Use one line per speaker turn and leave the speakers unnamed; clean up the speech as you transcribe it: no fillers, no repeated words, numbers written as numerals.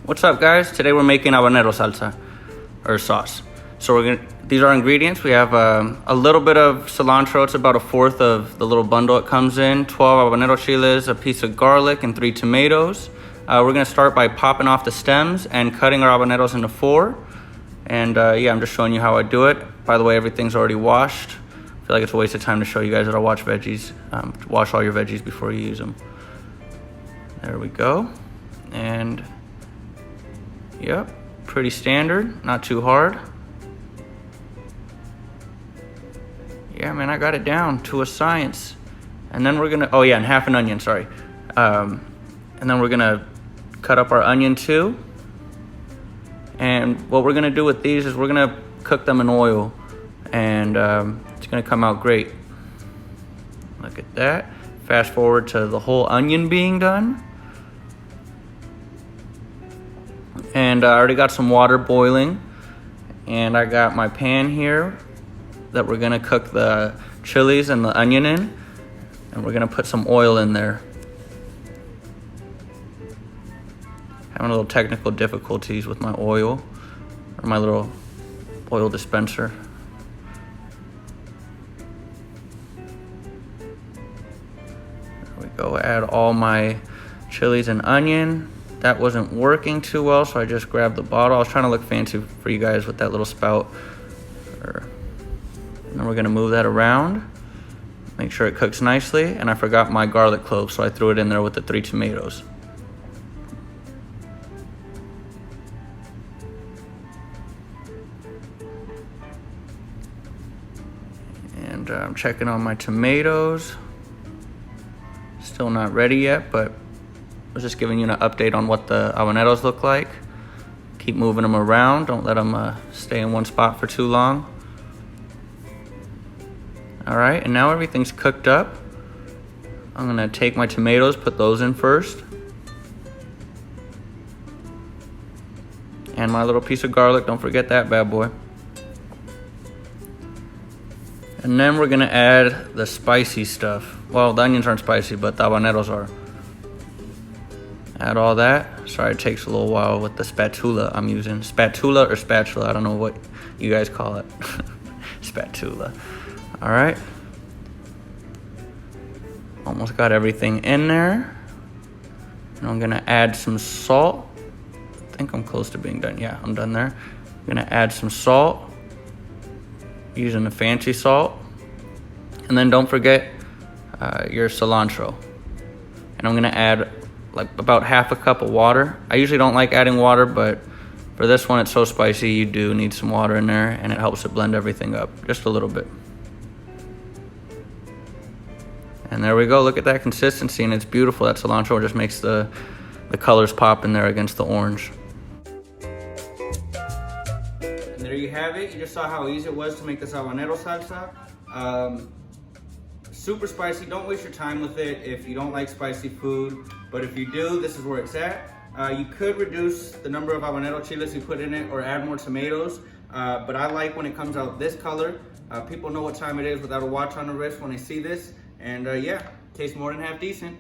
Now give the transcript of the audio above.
What's up, guys? Today we're making habanero salsa, or sauce. So these are ingredients. We have a little bit of cilantro. It's about a fourth of the little bundle it comes in. 12 habanero chiles, a piece of garlic, and 3 tomatoes. We're gonna start by popping off the stems and cutting our habaneros into 4. And yeah, I'm just showing you how I do it. By the way, everything's already washed. I feel like it's a waste of time to show you guys how to wash veggies. Wash all your veggies before you use them. There we go. And yep, pretty standard, not too hard. Yeah, man, I got it down to a science. And then we're gonna, oh yeah, and half an onion, sorry. And then we're gonna cut up our onion too. And what we're gonna do with these is we're gonna cook them in oil, and it's gonna come out great. Look at that. Fast forward to the whole onion being done. And I already got some water boiling, and I got my pan here that we're gonna cook the chilies and the onion in, and we're gonna put some oil in there. Having a little technical difficulties with my oil, or my little oil dispenser. There we go, add all my chilies and onion. That wasn't working too well, so I just grabbed the bottle. I was trying to look fancy for you guys with that little spout. And then we're gonna move that around, make sure it cooks nicely. And I forgot my garlic clove, so I threw it in there with the 3 tomatoes. And I'm checking on my tomatoes. Still not ready yet, but I was just giving you an update on what the habaneros look like. Keep moving them around. Don't let them stay in one spot for too long. All right, and now everything's cooked up. I'm gonna take my tomatoes, put those in first. And my little piece of garlic, don't forget that bad boy. And then we're gonna add the spicy stuff. Well, the onions aren't spicy, but the habaneros are. Add all that. Sorry, it takes a little while with the spatula I'm using. Spatula or spatula, I don't know what you guys call it. Spatula. All right. Almost got everything in there. And I'm gonna add some salt. I think I'm close to being done. Yeah, I'm done there. I'm gonna add some salt, using the fancy salt. And then don't forget your cilantro. And I'm gonna add like about half a cup of water. I usually don't like adding water, but for this one it's so spicy you do need some water in there, and it helps to blend everything up just a little bit. And there we go, look at that consistency, and it's beautiful. That cilantro just makes the colors pop in there against the orange. And there you have it. You just saw how easy it was to make this habanero salsa. Super spicy. Don't waste your time with it if you don't like spicy food, but if you do, this is where it's at. You could reduce the number of habanero chiles you put in it, or add more tomatoes, but I like when it comes out this color. People know what time it is without a watch on the wrist when they see this, and yeah, tastes more than half decent.